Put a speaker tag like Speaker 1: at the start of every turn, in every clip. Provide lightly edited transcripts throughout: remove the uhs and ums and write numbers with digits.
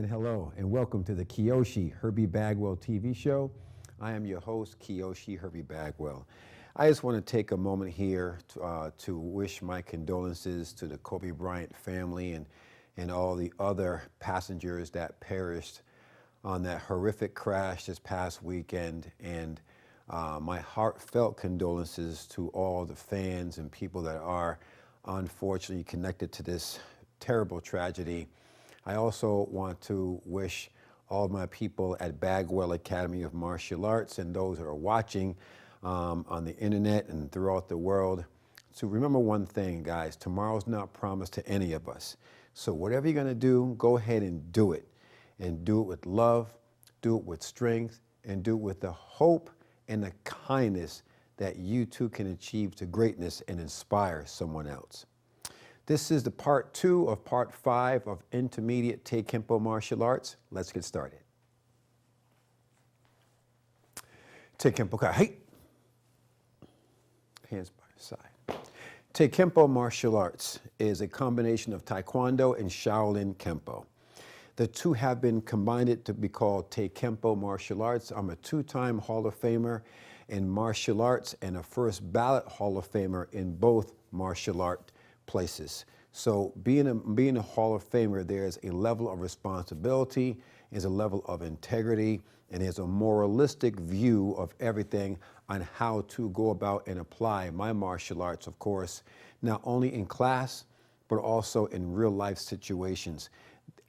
Speaker 1: And hello, and welcome to the Kyoshi Herbie Bagwell TV show. I am your host, Kyoshi Herbie Bagwell. I just want to take a moment here to wish my condolences to the Kobe Bryant family and all the other passengers that perished on that horrific crash this past weekend. And my heartfelt condolences to all the fans and people that are unfortunately connected to this terrible tragedy. I also want to wish all of my people at Bagwell Academy of Martial Arts and those that are watching on the internet and throughout the world to remember one thing, guys: tomorrow's not promised to any of us. So whatever you're gonna do, go ahead and do it. And do it with love, do it with strength, and do it with the hope and the kindness that you too can achieve to greatness and inspire someone else. This is the part 2 of part 5 of Intermediate Taekwondo Martial Arts. Let's get started. Taekwondo Kai. Hey. Hands by your side. Taekwondo Martial Arts is a combination of Taekwondo and Shaolin Kempo. The two have been combined to be called Taekwondo Martial Arts. I'm a 2-time Hall of Famer in martial arts and a first ballot Hall of Famer in both martial art places. So being a Hall of Famer, there's a level of responsibility, there's a level of integrity, and there's a moralistic view of everything on how to go about and apply my martial arts, of course, not only in class, but also in real life situations.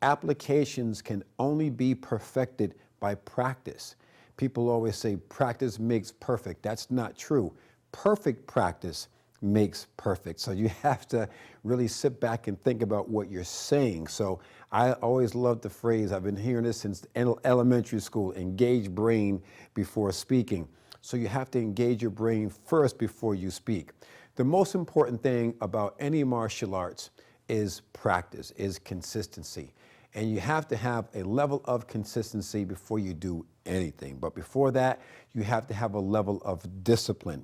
Speaker 1: Applications can only be perfected by practice. People always say practice makes perfect. That's not true. Perfect practice makes perfect. So you have to really sit back and think about what you're saying. So I always love the phrase, I've been hearing this since elementary school: engage brain before speaking. So you have to engage your brain first before you speak. The most important thing about any martial arts is practice, is consistency. And you have to have a level of consistency before you do anything. But before that, you have to have a level of discipline.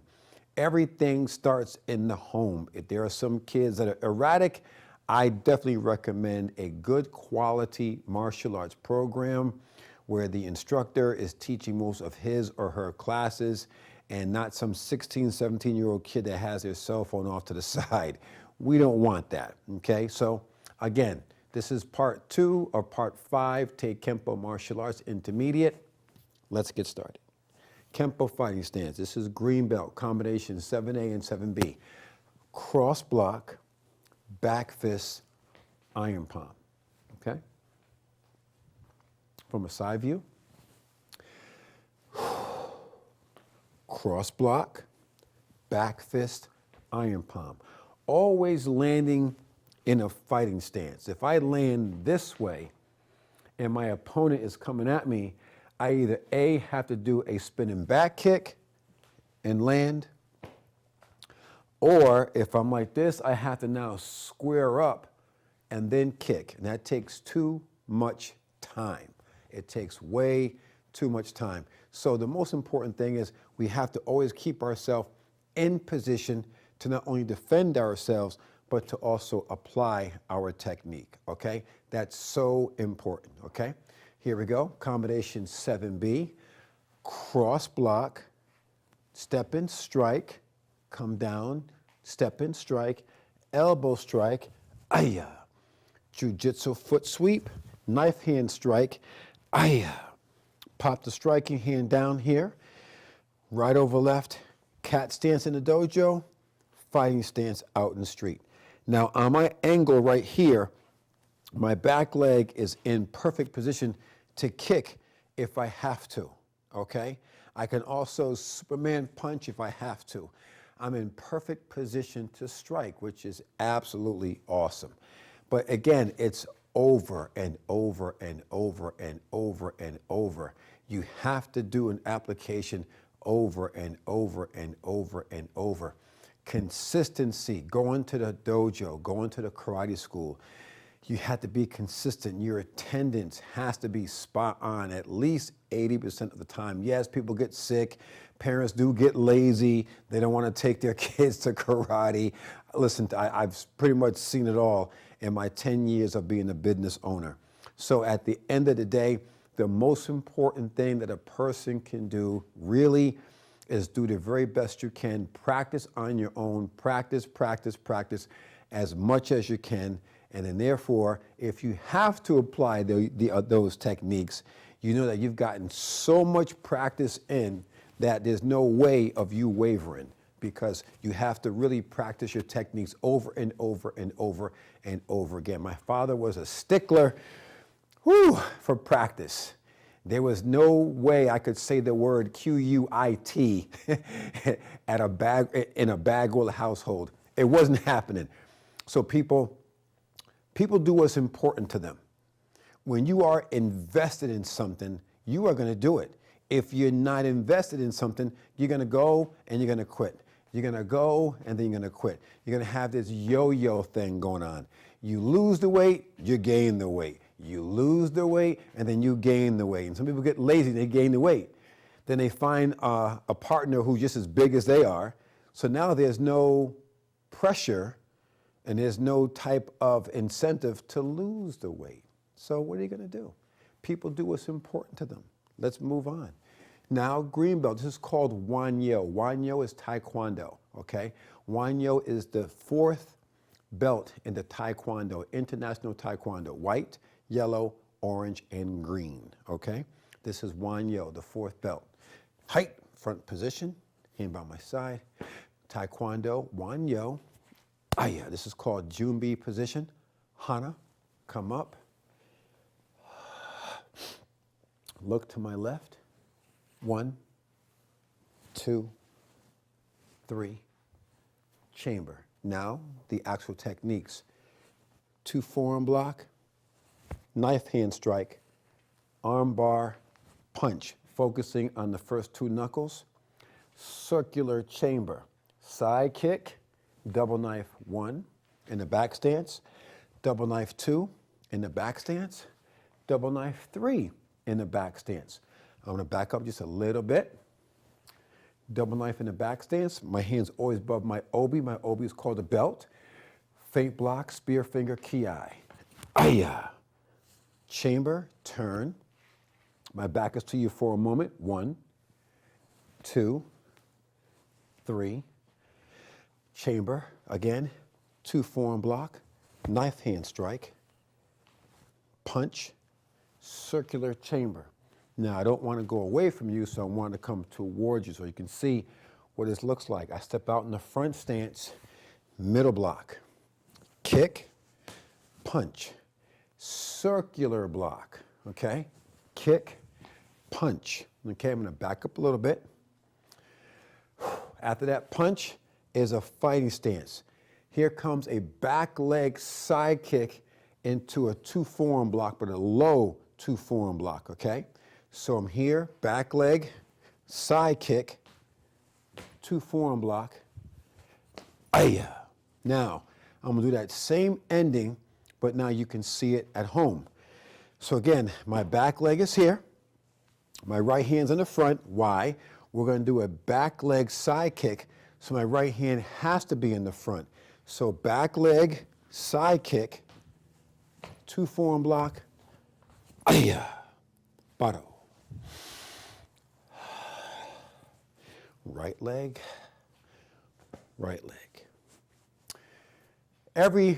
Speaker 1: Everything starts in the home. If there are some kids that are erratic, I definitely recommend a good quality martial arts program where the instructor is teaching most of his or her classes and not some 16, 17-year-old kid that has their cell phone off to the side. We don't want that, okay? So again, this is part 2 of part 5, Taekwondo Martial Arts Intermediate. Let's get started. Kempo fighting stance. This is green belt, combination 7A and 7B. Cross block, back fist, iron palm, okay? From a side view. Cross block, back fist, iron palm. Always landing in a fighting stance. If I land this way and my opponent is coming at me, I either A, have to do a spinning back kick and land, or if I'm like this, I have to now square up and then kick. And that takes too much time. It takes way too much time. So the most important thing is we have to always keep ourselves in position to not only defend ourselves, but to also apply our technique, okay? That's so important, okay? Here we go, combination 7B, cross block, step in, strike, come down, step in, strike, elbow strike, ayah. Jiu-jitsu foot sweep, knife hand strike, ayah. Pop the striking hand down here, right over left, cat stance in the dojo, fighting stance out in the street. Now on my angle right here, my back leg is in perfect position to kick if I have to, okay? I can also Superman punch if I have to. I'm in perfect position to strike, which is absolutely awesome. But again, it's over and over and over and over and over. You have to do an application over and over and over and over. Consistency, going to the dojo, going to the karate school, you have to be consistent. Your attendance has to be spot on at least 80% of the time. Yes, people get sick. Parents do get lazy. They don't want to take their kids to karate. Listen, I've pretty much seen it all in my 10 years of being a business owner. So at the end of the day, the most important thing that a person can do really is do the very best you can. Practice on your own. Practice, practice, practice as much as you can. And then therefore, if you have to apply those techniques, you know that you've gotten so much practice in that there's no way of you wavering, because you have to really practice your techniques over and over and over and over again. My father was a stickler for practice. There was no way I could say the word Q-U-I-T in a Bagwell household. It wasn't happening. So people do what's important to them. When you are invested in something, you are going to do it. If you're not invested in something, you're going to go and you're going to quit. You're going to go and then you're going to quit. You're going to have this yo-yo thing going on. You lose the weight, you gain the weight. You lose the weight and then you gain the weight. And some people get lazy, they gain the weight. Then they find a partner who's just as big as they are. So now there's no pressure and there's no type of incentive to lose the weight. So what are you going to do? People do what's important to them. Let's move on. Now, green belt, this is called Wanyo. Wanyo is Taekwondo, okay? Wanyo is the fourth belt in the Taekwondo, International Taekwondo. White, yellow, orange, and green, okay? This is Wanyo, the fourth belt. Height, front position, hand by my side. Taekwondo, Wanyo. This is called Junbi position. Hana, come up. Look to my left. 1, 2, 3. Chamber. Now, the actual techniques. 2 forearm block, knife hand strike, arm bar, punch, focusing on the first 2 knuckles. Circular chamber. Side kick, double knife 1 in the back stance, double knife 2 in the back stance, double knife 3 in the back stance. I'm going to back up just a little bit. Double knife in the back stance. My hand's always above my obi. My obi is called a belt. Feint block, spear finger, ki-ai. Chamber, turn. My back is to you for a moment. 1, 2, 3. Chamber, again. 2 forearm block, knife hand strike, punch, circular chamber. Now, I don't want to go away from you, so I want to come towards you so you can see what this looks like. I step out in the front stance, middle block, kick, punch, circular block, okay? Kick, punch. Okay, I'm going to back up a little bit. After that punch is a fighting stance. Here comes a back leg side kick into a 2 forearm block, but a low 2 forearm block, okay? So I'm here, back leg, side kick, 2 forearm block. Now, I'm gonna do that same ending, but now you can see it at home. So again, my back leg is here. My right hand's in the front. Why? We're gonna do a back leg side kick, so my right hand has to be in the front. So back leg, side kick, 2 forearm block. Bado. Right leg, right leg. Every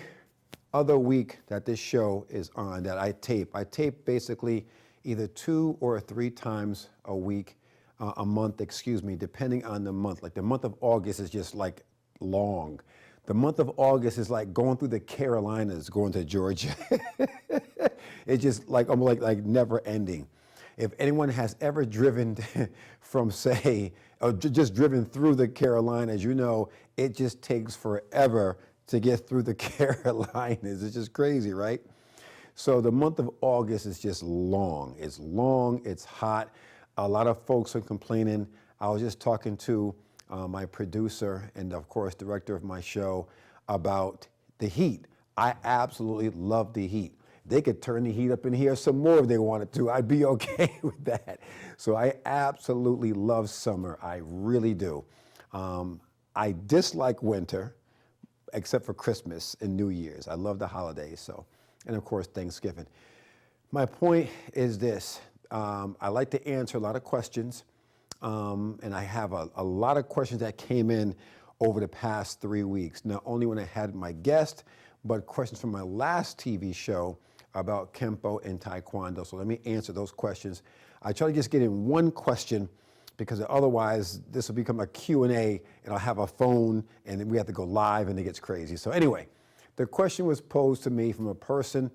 Speaker 1: other week that this show is on, that I tape basically either 2 or 3 times a week, a month, depending on the month. Like the month of August is just like long. The month of August is like going through the Carolinas, going to Georgia. It's just like almost like never ending. If anyone has ever driven from, say, or just driven through the Carolinas, you know, it just takes forever to get through the Carolinas. It's just crazy, right? So the month of August is just long. It's long, it's hot. A lot of folks are complaining. I was just talking to my producer and, of course, director of my show about the heat. I absolutely love the heat. They could turn the heat up in here some more if they wanted to. I'd be okay with that. So I absolutely love summer. I really do. I dislike winter, except for Christmas and New Year's. I love the holidays, so, and of course Thanksgiving. My point is this. I like to answer a lot of questions, and I have a lot of questions that came in over the past 3 weeks. Not only when I had my guest, but questions from my last TV show about Kempo and Taekwondo. So let me answer those questions. I try to just get in one question because otherwise this will become a Q&A and I'll have a phone and then we have to go live and it gets crazy. So anyway, the question was posed to me from a person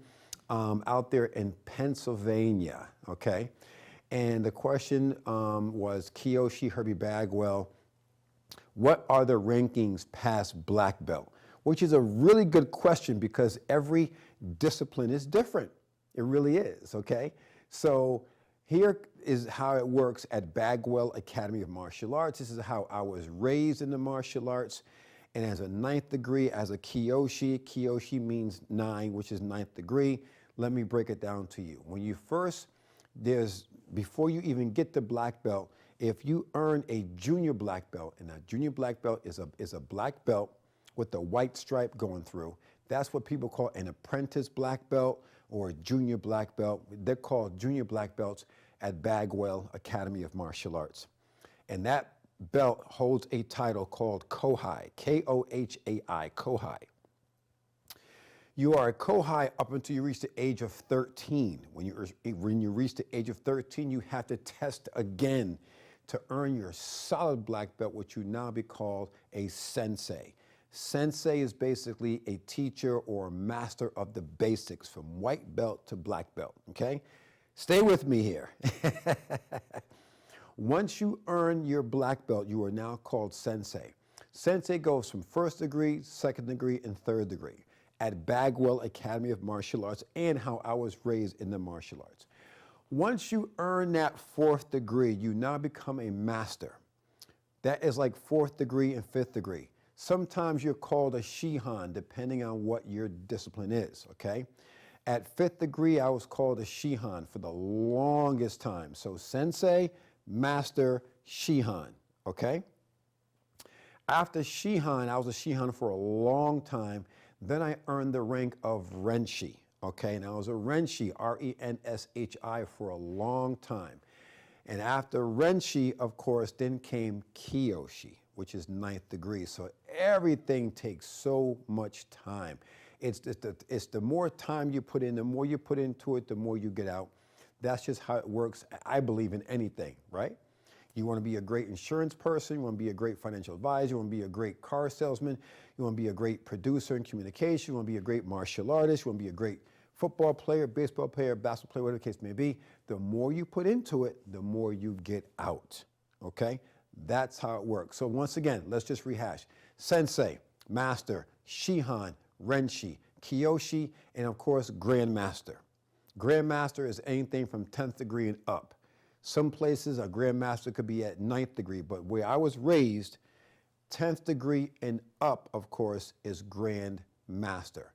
Speaker 1: out there in Pennsylvania, okay? And the question was Kyoshi Herbie Bagwell, what are the rankings past black belt? Which is a really good question because every discipline is different. It really is, okay? So here is how it works at Bagwell Academy of Martial Arts. This is how I was raised in the martial arts. And as a 9th degree, as a Kyoshi, Kyoshi means 9, which is 9th degree. Let me break it down to you. When you first, before you even get the black belt, if you earn a junior black belt, and a junior black belt is a black belt with a white stripe going through, that's what people call an apprentice black belt or a junior black belt. They're called junior black belts at Bagwell Academy of Martial Arts. And that belt holds a title called Kohai, K-O-H-A-I, Kohai. You are a Kohai up until you reach the age of 13. When you reach the age of 13, you have to test again to earn your solid black belt, which you now be called a sensei. Sensei is basically a teacher or a master of the basics from white belt to black belt, okay? Stay with me here. Once you earn your black belt, you are now called sensei. Sensei goes from 1st degree, 2nd degree, and 3rd degree at Bagwell Academy of Martial Arts and how I was raised in the martial arts. Once you earn that 4th degree, you now become a master. That is like 4th degree and 5th degree. Sometimes you're called a Shihan, depending on what your discipline is, okay? At 5th degree, I was called a Shihan for the longest time. So sensei, master, Shihan, okay? After Shihan, I was a Shihan for a long time. Then I earned the rank of Renshi, okay? And I was a Renshi, R-E-N-S-H-I, for a long time. And after Renshi, of course, then came Kyoshi, which is 9th degree. So everything takes so much time. It's the more time you put in, the more you put into it, the more you get out. That's just how it works, I believe, in anything, right? You want to be a great insurance person, you want to be a great financial advisor, you want to be a great car salesman, you want to be a great producer in communication, you want to be a great martial artist, you want to be a great football player, baseball player, basketball player, whatever the case may be. The more you put into it, the more you get out, okay? That's how it works. So once again, let's just rehash. Sensei, master, Shihan, Renshi, Kyoshi, and of course, Grandmaster. Grandmaster is anything from 10th degree and up. Some places a Grandmaster could be at 9th degree, but where I was raised, 10th degree and up, of course, is Grandmaster.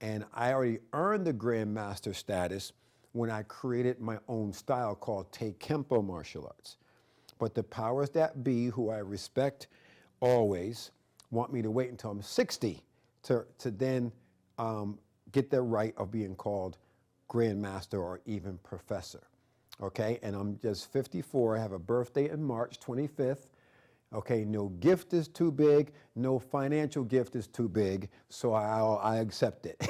Speaker 1: And I already earned the Grandmaster status when I created my own style called Taekwondo martial arts. But the powers that be, who I respect always, want me to wait until I'm 60 to then get the right of being called Grandmaster or even Professor. Okay, and I'm just 54. I have a birthday in March 25th. Okay, no gift is too big, no financial gift is too big, so I accept it.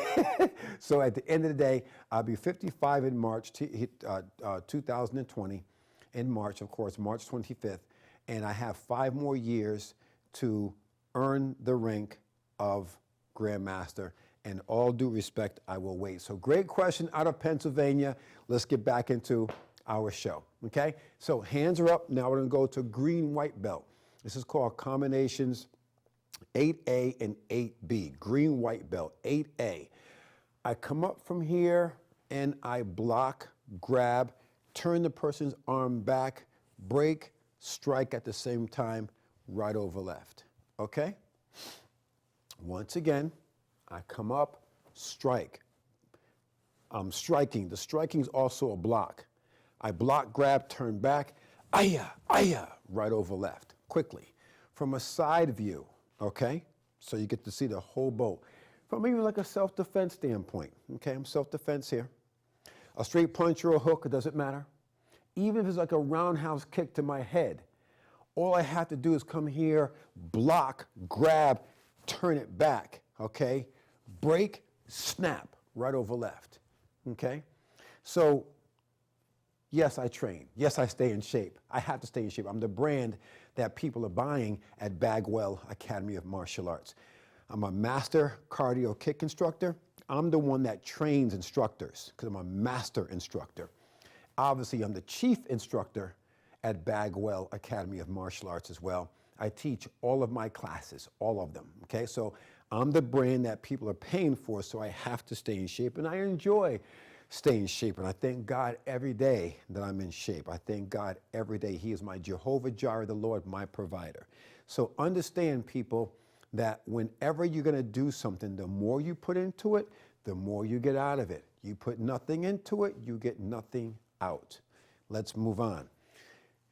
Speaker 1: So at the end of the day, I'll be 55 in March 2020, in March, of course, March 25th, and I have 5 more years to earn the rank of Grandmaster. And all due respect, I will wait. So great question out of Pennsylvania. Let's get back into our show, okay? So hands are up. Now we're gonna go to green-white belt. This is called combinations 8A and 8B, green-white belt, 8A. I come up from here and I block, grab, turn the person's arm back, break, strike at the same time, right over left, okay? Once again, I come up, strike. I'm striking. The striking is also a block. I block, grab, turn back, ayah, ayah, right over left, quickly. From a side view, okay? So you get to see the whole boat. From even like a self-defense standpoint, okay? I'm self-defense here. A straight punch or a hook, it doesn't matter. Even if it's like a roundhouse kick to my head, all I have to do is come here, block, grab, turn it back, okay? Break, snap, right over left, okay? So, yes, I train. Yes, I stay in shape. I have to stay in shape. I'm the brand that people are buying at Bagwell Academy of Martial Arts. I'm a master cardio kick instructor. I'm the one that trains instructors because I'm a master instructor. Obviously, I'm the chief instructor at Bagwell Academy of Martial Arts as well. I teach all of my classes, all of them, okay? So I'm the brand that people are paying for, so I have to stay in shape, and I enjoy staying in shape, and I thank God every day that I'm in shape. I thank God every day. He is my Jehovah Jireh, the Lord, my provider. So understand, people, that whenever you're going to do something, the more you put into it, the more you get out of it. You put nothing into it, you get nothing out. Let's move on.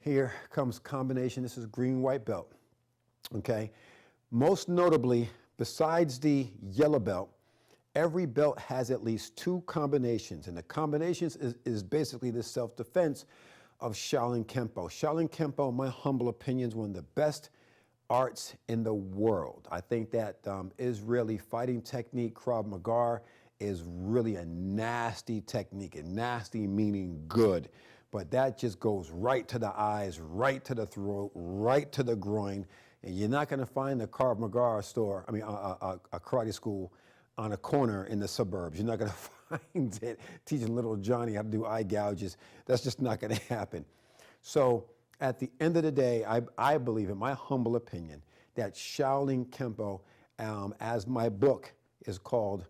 Speaker 1: Here comes combination. This is green, white belt, okay? Most notably, besides the yellow belt, every belt has at least 2 combinations, and the combinations is basically the self-defense of Shaolin Kempo. Shaolin Kempo, in my humble opinion, is one of the best arts in the world. I think that Israeli fighting technique, Krav Maga, is really a nasty technique, and nasty meaning good. But that just goes right to the eyes, right to the throat, right to the groin, and you're not going to find a Krav Maga store, a karate school on a corner in the suburbs. You're not going to find it teaching little Johnny how to do eye gouges. That's just not going to happen. So at the end of the day, I believe, in my humble opinion, that Shaolin Kempo, as my book is called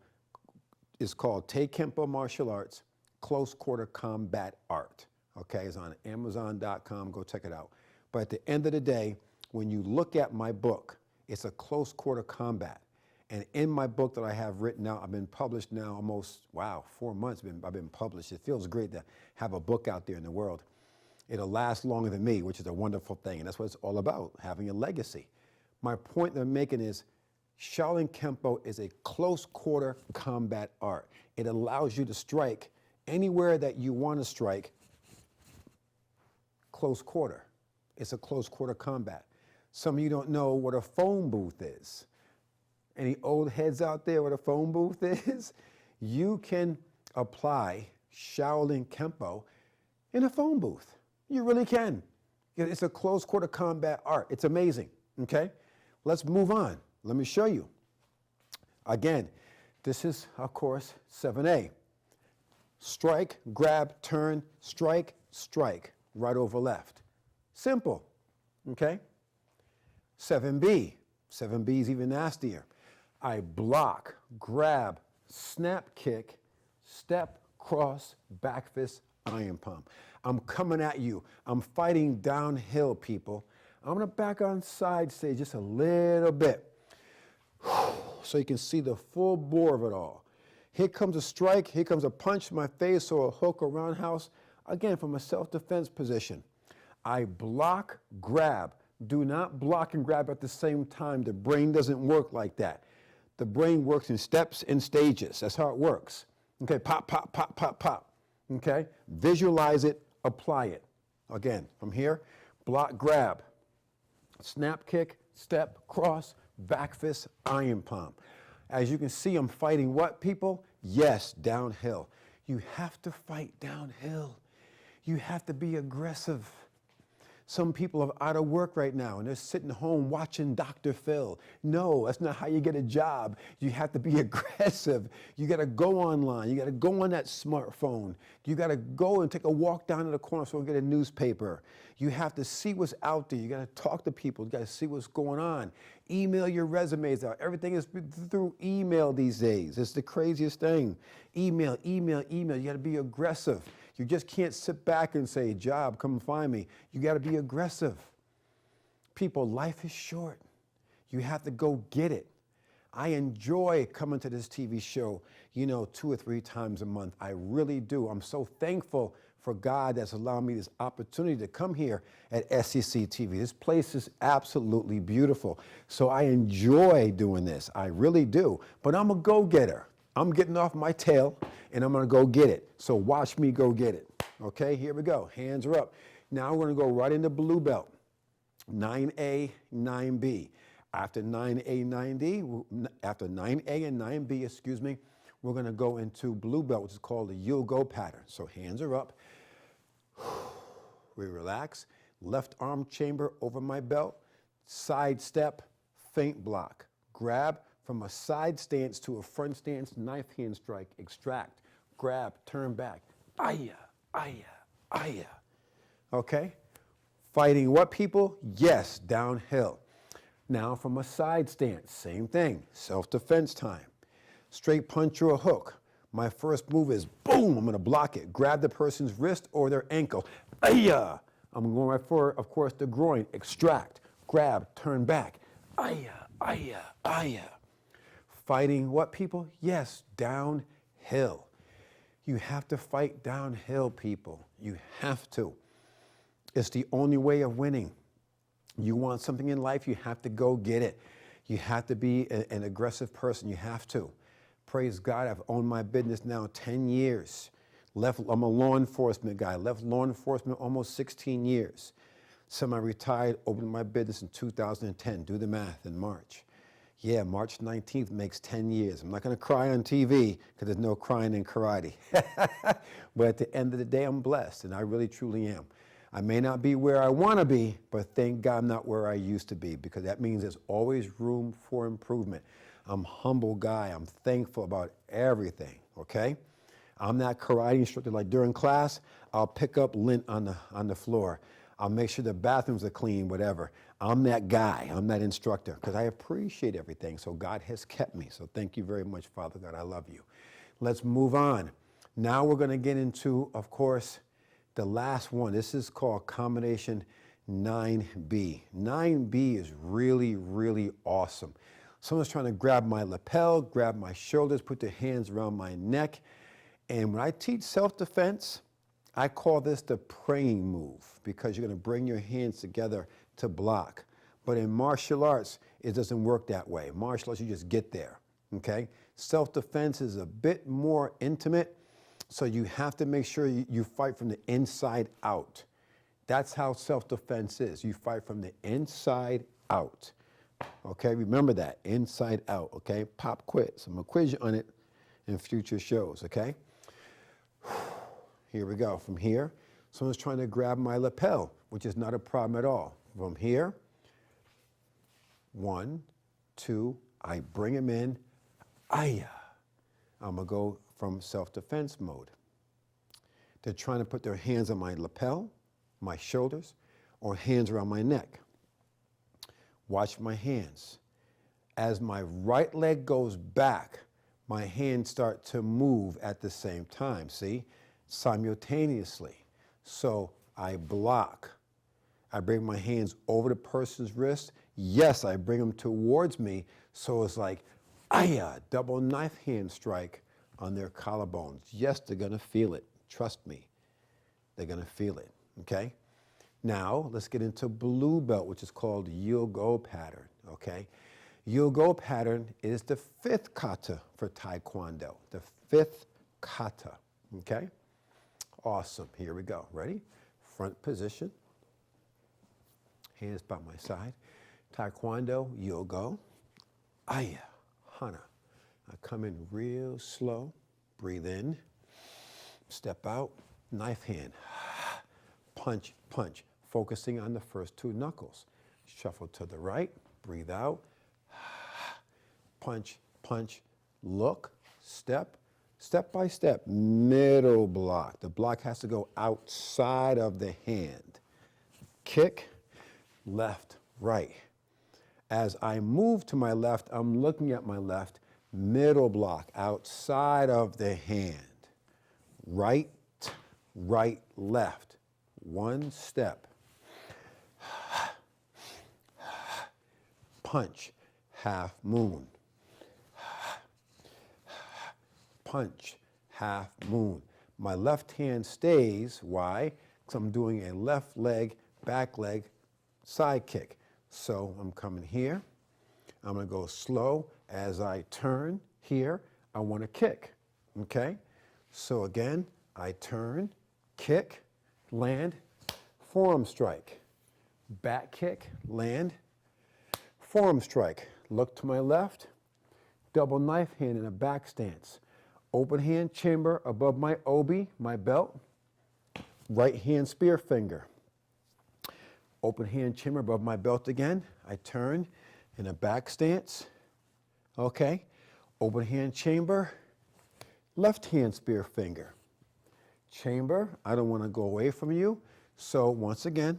Speaker 1: Take Kempo Martial Arts, Close Quarter Combat Art. Okay, it's on Amazon.com. Go check it out. But at the end of the day, when you look at my book, it's a close quarter combat. And in my book that I have written out, I've been published now almost, 4 months I've been published. It feels great to have a book out there in the world. It'll last longer than me, which is a wonderful thing. And that's what it's all about, having a legacy. My point that I'm making is Shaolin Kempo is a close quarter combat art. It allows you to strike anywhere that you want to strike close quarter. It's a close quarter combat. Some of you don't know what a phone booth is. Any old heads out there what a phone booth is? You can apply Shaolin Kempo in a phone booth. You really can. It's a close quarter combat art. It's amazing, okay? Let's move on. Let me show you. Again, this is, of course, 7A. Strike, grab, turn, strike, strike, right over left. Simple, okay? 7B. 7B is even nastier. I block, grab, snap kick, step, cross, back fist, iron palm. I'm coming at you. I'm fighting downhill, people. I'm gonna back on side stage just a little bit so you can see the full bore of it all. Here comes a strike, here comes a punch to my face or a hook or roundhouse, again from a self-defense position. I block, grab. Do not block and grab at the same time. The brain doesn't work like that. The brain works in steps and stages. That's how it works. Okay, pop, pop, pop, pop, pop. Okay, visualize it, apply it. Again, from here, block, grab, snap kick, step, cross, back fist, iron palm. As you can see, I'm fighting what, people? Yes, downhill. You have to fight downhill. You have to be aggressive. Some people are out of work right now and they're sitting home watching Dr. Phil. No, that's not how you get a job. You have to be aggressive. You got to go online. You got to go on that smartphone. You got to go and take a walk down to the corner store and get a newspaper. You have to see what's out there. You got to talk to people. You got to see what's going on. Email your resumes out. Everything is through email these days. It's the craziest thing. Email, email, email. You got to be aggressive. You just can't sit back and say, job, come find me. You got to be aggressive. People, life is short. You have to go get it. I enjoy coming to this TV show, 2 or 3 times a month. I really do. I'm so thankful for God that's allowed me this opportunity to come here at SEC TV. This place is absolutely beautiful. So I enjoy doing this. I really do. But I'm a go-getter. I'm getting off my tail and I'm gonna go get it. So watch me go get it. Okay, here we go. Hands are up. Now we're gonna go right into blue belt. 9A, 9B. After 9A, 9D, after 9A and 9B, excuse me, we're gonna go into blue belt, which is called the Yogo Pattern. So hands are up. We relax. Left arm chamber over my belt. Side step, feint block. Grab from a side stance to a front stance, knife hand strike, extract, grab, turn back. Aya, aya, aya. Okay? Fighting what, people? Yes, downhill. Now from a side stance, same thing, self-defense time. Straight punch or a hook. My first move is boom, I'm gonna block it. Grab the person's wrist or their ankle. Aya! I'm going right for, of course, the groin. Extract, grab, turn back. Aya, aya, aya. Fighting what, people? Yes, downhill. You have to fight downhill, people. You have to. It's the only way of winning. You want something in life, you have to go get it. You have to be an aggressive person. You have to. Praise God, I've owned my business now 10 years. I'm a law enforcement guy. Left law enforcement almost 16 years. Semi-retired, opened my business in 2010. Do the math, in March. Yeah, March 19th makes 10 years. I'm not going to cry on TV because there's no crying in karate. But at the end of the day, I'm blessed, and I really, truly am. I may not be where I want to be, but thank God I'm not where I used to be, because that means there's always room for improvement. I'm a humble guy. I'm thankful about everything, okay? I'm that karate instructor, like during class, I'll pick up lint on the floor. I'll make sure the bathrooms are clean, whatever. I'm that guy. I'm that instructor, because I appreciate everything. So God has kept me. So thank you very much, Father God. I love you. Let's move on. Now we're going to get into, of course, the last one. This is called combination 9B. 9B is really, really awesome. Someone's trying to grab my lapel, grab my shoulders, put their hands around my neck. And when I teach self-defense, I call this the praying move, because you're going to bring your hands together to block. But in martial arts, it doesn't work that way. Martial arts, you just get there, okay? Self-defense is a bit more intimate, so you have to make sure you fight from the inside out. That's how self-defense is. You fight from the inside out, okay? Remember that, inside out, okay? Pop quiz. I'm going to quiz you on it in future shows, okay? Here we go. From here, someone's trying to grab my lapel, which is not a problem at all. From here, 1, 2, I bring him in. Aya. I'm going to go from self-defense mode. They're trying to put their hands on my lapel, my shoulders, or hands around my neck. Watch my hands. As my right leg goes back, my hands start to move at the same time, see? Simultaneously. So I block. I bring my hands over the person's wrist. Yes, I bring them towards me. So it's like, aya, double knife hand strike on their collarbones. Yes, they're going to feel it. Trust me. They're going to feel it, okay? Now, let's get into blue belt, which is called Yogo Pattern, okay? Yogo Pattern is the 5th kata for Taekwondo, the 5th kata, okay? Awesome. Here we go. Ready? Front position. Hands by my side. Taekwondo, Yogo. Aya, Hana. I come in real slow. Breathe in. Step out. Knife hand. Punch, punch. Focusing on the first 2 knuckles. Shuffle to the right. Breathe out. Punch, punch. Look. Step. Step by step, middle block. The block has to go outside of the hand. Kick, left, right. As I move to my left, I'm looking at my left, middle block, outside of the hand. Right, right, left. 1 step. Punch, half moon. Punch, half moon. My left hand stays. Why? Because I'm doing a left leg, back leg, side kick. So I'm coming here. I'm going to go slow. As I turn here, I want to kick. Okay? So again, I turn, kick, land, forearm strike. Back kick, land, forearm strike. Look to my left, double knife hand in a back stance. Open hand chamber above my obi, my belt. Right hand spear finger. Open hand chamber above my belt again. I turn in a back stance. Okay. Open hand chamber, left hand spear finger. Chamber, I don't want to go away from you. So once again,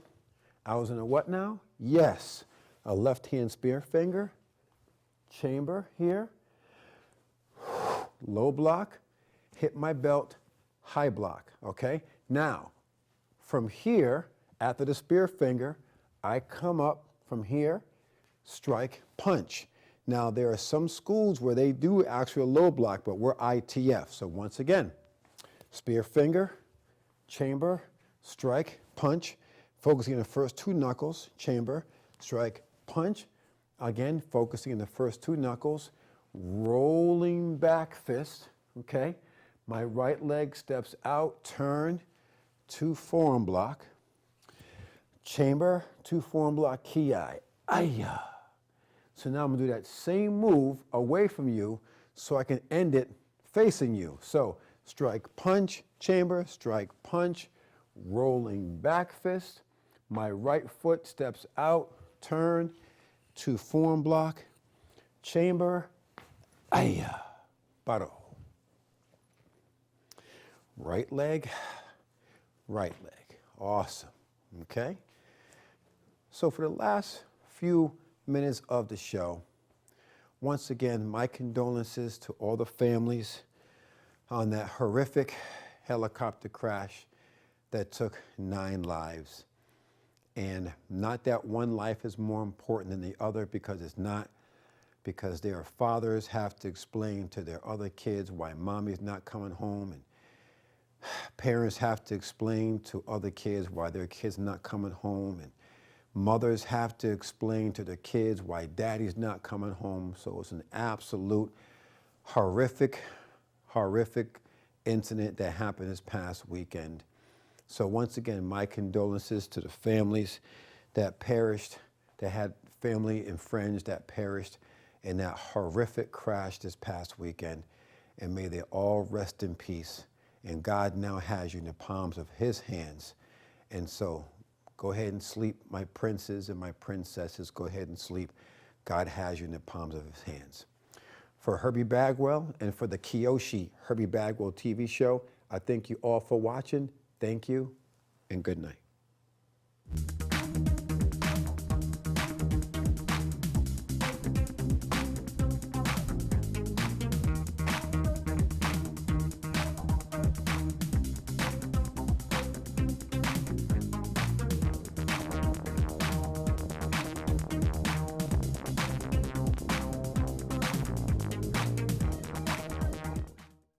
Speaker 1: I was in a what now? Yes. A left hand spear finger. Chamber here. Low block. Hit my belt. High block. Okay. Now, from here, after the spear finger, I come up from here, strike, punch. Now, there are some schools where they do actual low block, but we're ITF. So once again, spear finger, chamber, strike, punch, focusing on the first two knuckles, chamber, strike, punch. Again, focusing on the first two knuckles, rolling back fist, okay? My right leg steps out, turn, two forearm block, chamber, two forearm block, ki. Ayah. So now I'm gonna do that same move away from you so I can end it facing you. So strike, punch, chamber, strike, punch, rolling back fist. My right foot steps out, turn, two forearm block, chamber, ayah, paro. Right leg, right leg. Awesome, okay? So for the last few minutes of the show, once again, my condolences to all the families on that horrific helicopter crash that took 9 lives. And not that one life is more important than the other, because it's not, because their fathers have to explain to their other kids why mommy's not coming home, and parents have to explain to other kids why their kids not coming home, and mothers have to explain to their kids why daddy's not coming home. So it's an absolute horrific, horrific incident that happened this past weekend. So once again, my condolences to the families that perished, that had family and friends that perished in that horrific crash this past weekend. And may they all rest in peace. And God now has you in the palms of his hands. And so go ahead and sleep, my princes and my princesses. Go ahead and sleep. God has you in the palms of his hands. For Herbie Bagwell and for the Kyoshi Herbie Bagwell TV show, I thank you all for watching. Thank you and good night.